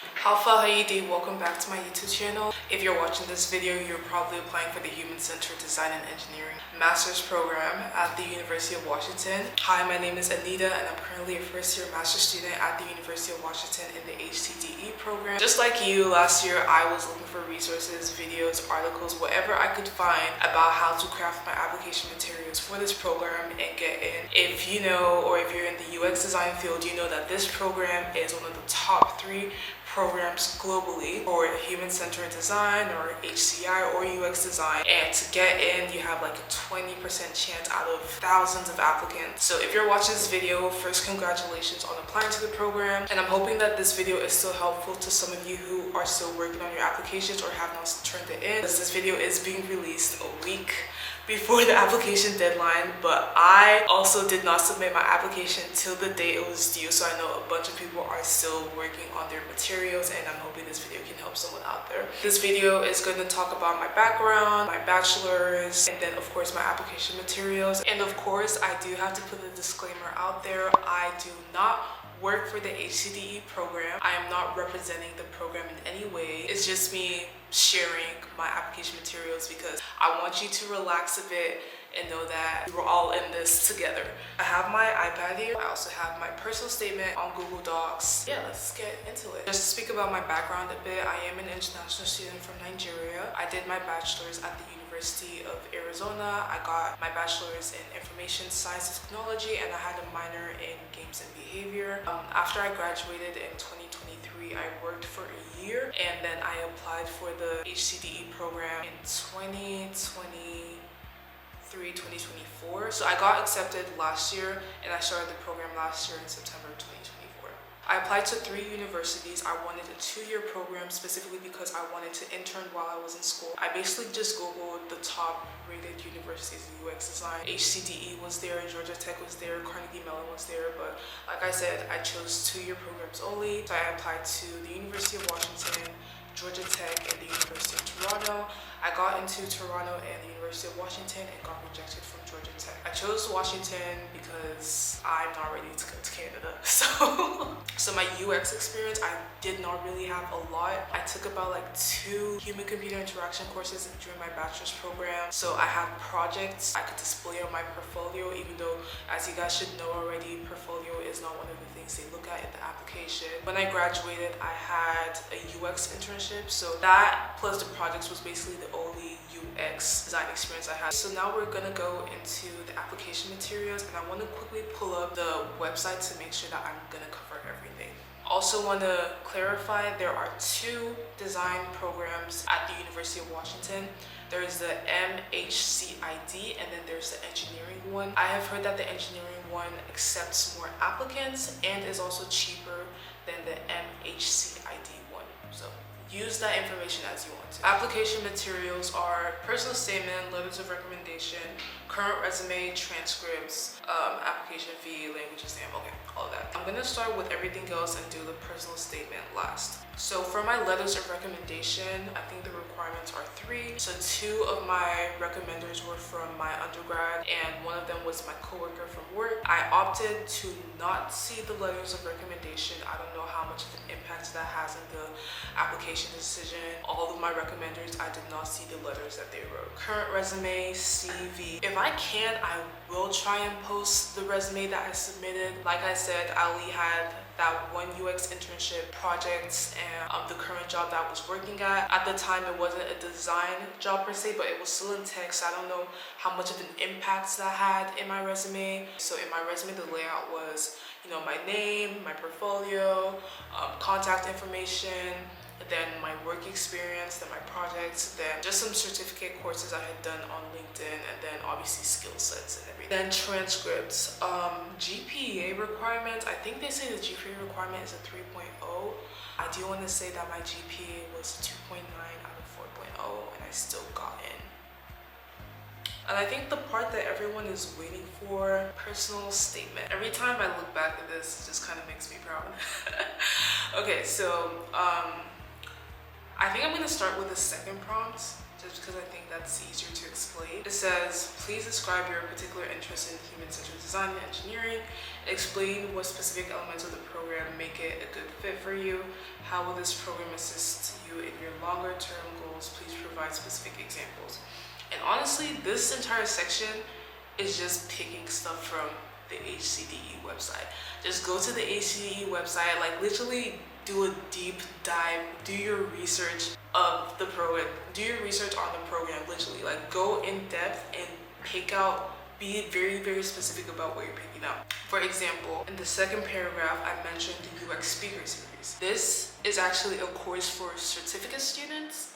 How you doing? Welcome back to my YouTube channel. If you're watching this video, you're probably applying for the Human-Centered Design and Engineering Master's Program at the University of Washington. Hi, my name is Anita and I'm currently a first-year master's student at the University of Washington in the HCDE program. Just like you, last year I was looking for resources, videos, articles, whatever I could find about how to craft my application materials for this program and get in. If you know, or if you're in the UX design field, you know that this program is one of the top 3 programs globally for human-centered design or HCI or UX design, and to get in you have like a 20% chance out of thousands of applicants. So if you're watching this video, first congratulations on applying to the program, and I'm hoping that this video is still helpful to some of you who are still working on your applications or have not turned it in, because this video is being released a week before the application deadline, but I also did not submit my application till the day it was due, so I know a bunch of people are still working on their materials, and I'm hoping this video can help someone out there. This video is going to talk about my background, my bachelor's, and then of course my application materials. And of course I do have to put a disclaimer out there. I do not work for the HCDE program. I am not representing the program in any way. It's just me sharing my application materials because I want you to relax a bit and know that we're all in this together. I have my iPad here. I also have my personal statement on Google Docs. Yeah, let's get into it. Just to speak about my background a bit, I am an international student from Nigeria. I did my bachelor's at the University of Arizona. I got my bachelor's in information science and technology, and I had a minor in games and behavior. After I graduated in 2023, I worked for a year, and then I applied for the HCDE program in 2024. So I got accepted last year, and I started the program last year in September 2024. I applied to 3 universities. I wanted a 2-year program specifically because I wanted to intern while I was in school. I basically just googled the top rated universities in UX design. HCDE was there, Georgia Tech was there, Carnegie Mellon was there, but like I said, I chose 2-year programs only. So I applied to the University of Washington, Georgia Tech, and the University of Toronto. I got into Toronto and the University of Washington and got rejected from Georgia Tech. I chose Washington because I'm not ready to go to Canada. So my UX experience, I did not really have a lot. I took about like 2 human-computer interaction courses during my bachelor's program. So I had projects I could display on my portfolio, even though, as you guys should know already, portfolio is not one of the things they look at in the application. When I graduated, I had a UX internship. So that plus the projects was basically the only UX design experience I had. So now we're gonna go into the application materials, and I want to quickly pull up the website to make sure that I'm gonna cover everything. Also want to clarify, there are 2 design programs at the University of Washington. There's the M.SC and then there's the engineering one. I have heard that the engineering one accepts more applicants and is also cheaper than the M.SC one. So use that information as you want to. Application materials are personal statement, letters of recommendation, current resume, transcripts, application fee, language exam, okay, all of that. I'm gonna start with everything else and do the personal statement last. So for my letters of recommendation, I think the requirements are 3. So 2 of my recommenders were from my undergrad, and one of them was my coworker from work. I opted to not see the letters of recommendation. I don't know how much of an impact that has in the application decision. All of my recommenders, I did not see the letters that they wrote. Current resume, CV. If I can, I will try and post the resume that I submitted. Like I said, I only had that 1 UX internship project and the current job that I was working at. At the time, it wasn't a design job per se, but it was still in tech, so I don't know how much of an impact that had in my resume. So in my resume, the layout was, you know, my name, my portfolio, contact information, then my work experience, then my projects, then just some certificate courses I had done on LinkedIn, and then obviously skill sets and everything. Then transcripts, GPA requirements, I think they say the GPA requirement is a 3.0. I do want to say that my GPA was 2.9 out of 4.0, and I still got in. And I think the part that everyone is waiting for, personal statement. Every time I look back at this, it just kind of makes me proud. Okay, so I think I'm going to start with the second prompt. just because I think that's easier to explain. It says, please describe your particular interest in human-centered design and engineering. Explain what specific elements of the program make it a good fit for you. How will this program assist you in your longer-term goals? Please provide specific examples. And honestly, this entire section is just picking stuff from the HCDE website. Just go to the HCDE website, like literally do a deep dive, do your research of the program, do your research on the program, literally like go in depth and pick out, be very, very specific about what you're picking out. For example, in the second paragraph, I mentioned the UX speaker series. This is actually a course for certificate students,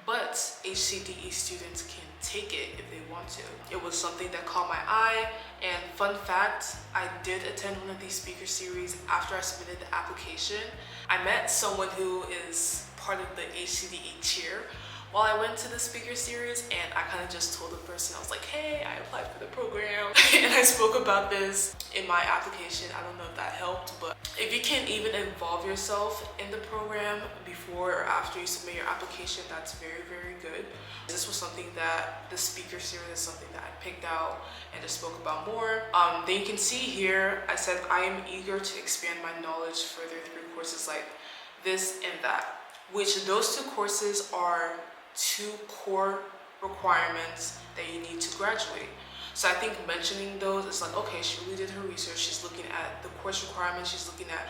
but HCDE students can take it if they want to. It was something that caught my eye, and fun fact, I did attend one of these speaker series after I submitted the application. I met someone who is part of the HCDE cheer while I went to the speaker series, and I kind of just told the person, I was like, hey, I applied for the program and I spoke about this in my application. I don't know if that helped, but if you can even involve yourself in the program before or after you submit your application, that's very, very good. This was something that the speaker series is something that I picked out and just spoke about more. Then you can see here, I said I am eager to expand my knowledge further through courses like this and that, which those two courses are two core requirements that you need to graduate. So I think mentioning those, it's like, okay, she really did her research. She's looking at the course requirements. She's looking at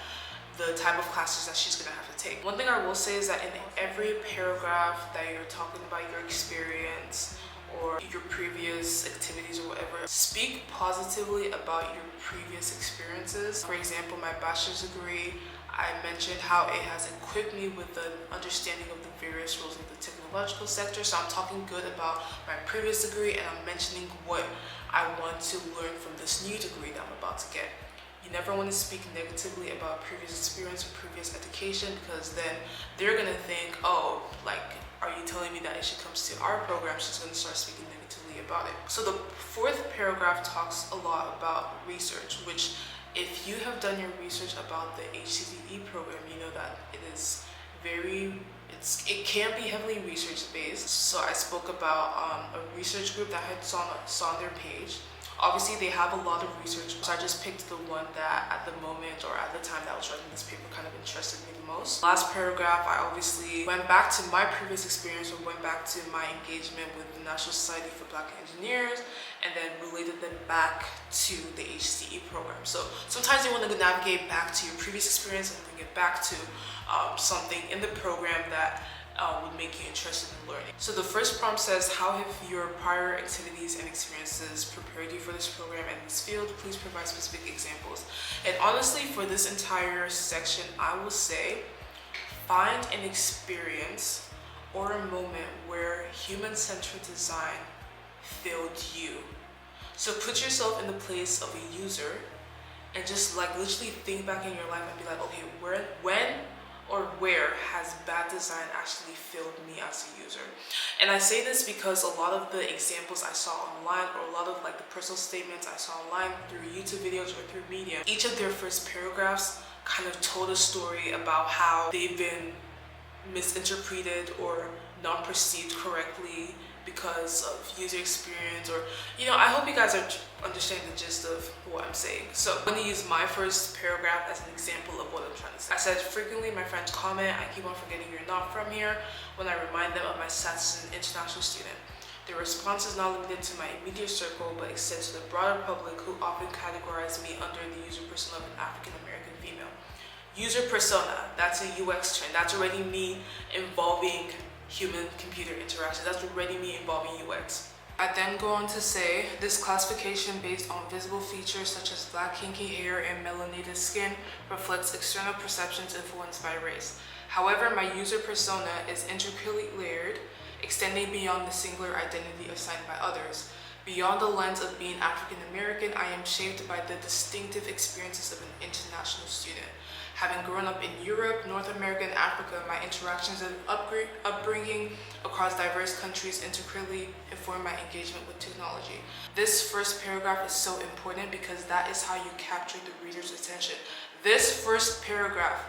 the type of classes that she's gonna have to take. One thing I will say is that in every paragraph that you're talking about your experience or your previous activities or whatever, speak positively about your previous experiences. For example, my bachelor's degree, I mentioned how it has equipped me with an understanding of the various roles in the technological sector. So I'm talking good about my previous degree, and I'm mentioning what I want to learn from this new degree that I'm about to get. You never want to speak negatively about previous experience or previous education, because then they're going to think, oh, like, are you telling me that if she comes to our program, she's going to start speaking negatively about it. So the fourth paragraph talks a lot about research, which if you have done your research about the HCDE program, you know that it is it can be heavily research based. So I spoke about a research group that I saw on their page. Obviously, they have a lot of research, so I just picked the one that at the moment or at the time that I was writing this paper kind of interested me the most. Last paragraph, I obviously went back to my previous experience or went back to my engagement with the National Society for Black Engineers and then related them back to the HCDE program. So sometimes you want to navigate back to your previous experience and bring it back to something in the program that would make you interested in learning. So the first prompt says, how have your prior activities and experiences prepared you for this program and this field? Please provide specific examples. And honestly, for this entire section, I will say, find an experience or a moment where human-centered design failed you. So put yourself in the place of a user and just like literally think back in your life and be like, okay, when or where has bad design actually failed me as a user? And I say this because a lot of the examples I saw online, or a lot of like the personal statements I saw online through YouTube videos or through media, each of their first paragraphs kind of told a story about how they've been misinterpreted or not perceived correctly because of user experience, or I hope you guys are understanding the gist of what I'm saying. So I'm going to use my first paragraph as an example of what I'm trying to say. I said, frequently my friends comment, I keep on forgetting you're not from here when I remind them of my status as an international student. The response is not limited to my immediate circle, but extends to the broader public who often categorize me under the user persona of an African American female. User persona, that's a UX trend. That's already me involving human-computer interaction. That's already me involving UX. I then go on to say, this classification based on visible features such as black kinky hair and melanated skin reflects external perceptions influenced by race. However, my user persona is intricately layered, extending beyond the singular identity assigned by others. Beyond the lens of being African American, I am shaped by the distinctive experiences of an international student. Having grown up in Europe, North America, and Africa, my interactions and upbringing across diverse countries intricately inform my engagement with technology. This first paragraph is so important because that is how you capture the reader's attention. This first paragraph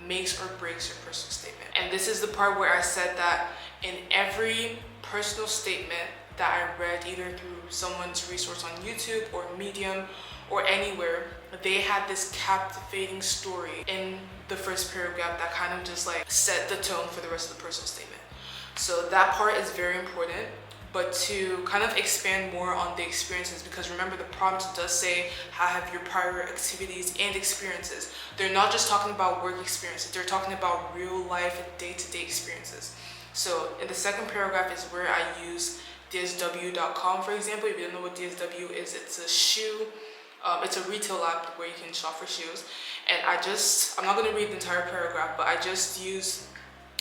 makes or breaks your personal statement. And this is the part where I said that in every personal statement that I read either through someone's resource on YouTube or Medium or anywhere. They had this captivating story in the first paragraph that kind of just like set the tone for the rest of the personal statement. So that part is very important. But to kind of expand more on the experiences, because remember the prompt does say how have your prior activities and experiences. They're not just talking about work experiences, they're talking about real life and day-to-day experiences. So in the second paragraph is where I use dsw.com, for example. If you don't know what DSW is, it's a shoe, it's a retail app where you can shop for shoes. And I'm not going to read the entire paragraph, but I just use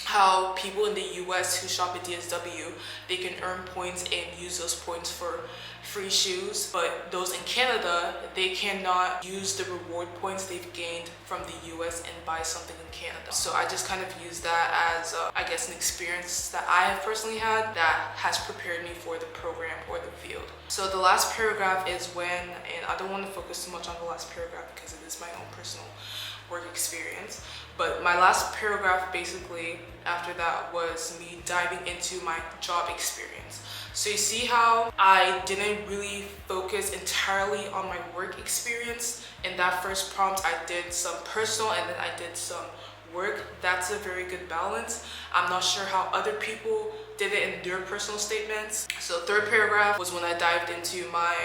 how people in the US who shop at DSW, they can earn points and use those points for free shoes, but those in Canada, they cannot use the reward points they've gained from the US and buy something in Canada. So I just kind of use that as I guess an experience that I have personally had that has prepared me for the program or the field. So the last paragraph is when, and I don't want to focus too much on the last paragraph because it is my own personal work experience, but my last paragraph basically after that was me diving into my job experience. So you see how I didn't really focus entirely on my work experience. In that first prompt I did some personal and then I did some work. That's a very good balance. I'm not sure how other people did it in their personal statements. So third paragraph was when I dived into my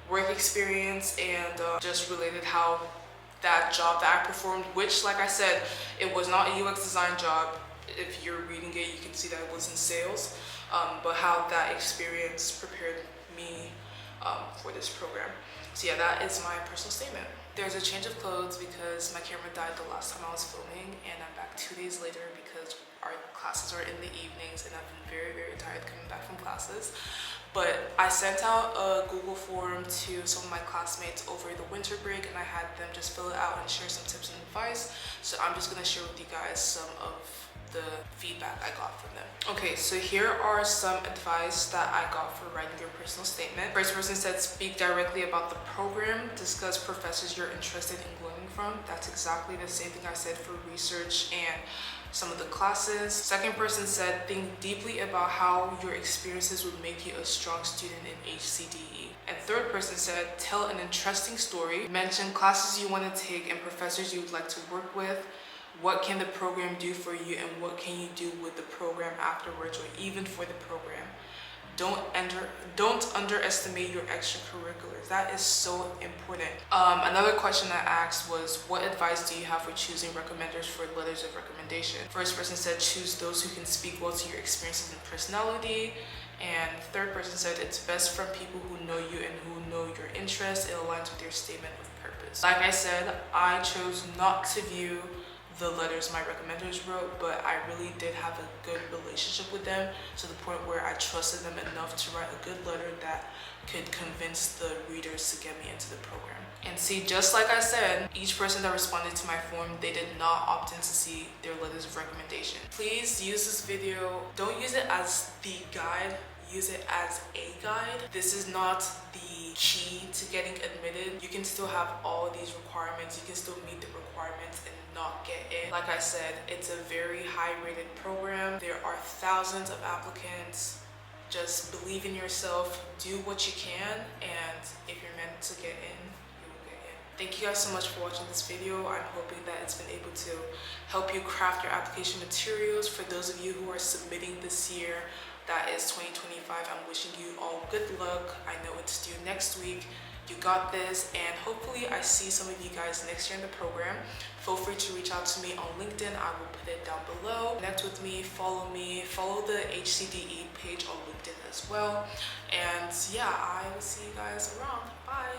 work experience and just related how that job that I performed, which like I said, it was not a UX design job. If you're reading it, you can see that it was in sales, but how that experience prepared me for this program. So yeah, that is my personal statement. There's a change of clothes because my camera died the last time I was filming, and I'm back 2 days later because our classes are in the evenings and I've been very, very tired coming back from classes. But I sent out a Google form to some of my classmates over the winter break and I had them just fill it out and share some tips and advice. So I'm just gonna share with you guys some of the feedback I got from them. Okay, so here are some advice that I got for writing your personal statement. First person said, speak directly about the program, discuss professors you're interested in learning from. That's exactly the same thing I said for research and some of the classes. Second person said, think deeply about how your experiences would make you a strong student in HCDE. And third person said, tell an interesting story, mention classes you want to take and professors you would like to work with. What can the program do for you and what can you do with the program afterwards or even for the program? Don't underestimate your extracurriculars. That is so important. Another question I asked was, what advice do you have for choosing recommenders for letters of recommendation? First person said, choose those who can speak well to your experiences and personality. And third person said, it's best from people who know you and who know your interests. It aligns with your statement of purpose. Like I said, I chose not to view the letters my recommenders wrote, but I really did have a good relationship with them to the point where I trusted them enough to write a good letter that could convince the readers to get me into the program. And see, just like I said, each person that responded to my form, they did not opt in to see their letters of recommendation. Please use this video, don't use it as the guide, use it as a guide. This is not the key to getting admitted. You can still have all these requirements, you can still meet the requirements and not get in. Like I said, it's a very high rated program. There are thousands of applicants. Just believe in yourself, do what you can, and if you're meant to get in, you will get in. Thank you guys so much for watching this video. I'm hoping that it's been able to help you craft your application materials. For those of you who are submitting this year, that is 2025, I'm wishing you all good luck. I know it's due next week. You got this, and hopefully I see some of you guys next year in the program. Feel free to reach out to me on LinkedIn. I will put it down below. Connect with me, follow the HCDE page on LinkedIn as well. And yeah, I will see you guys around. Bye.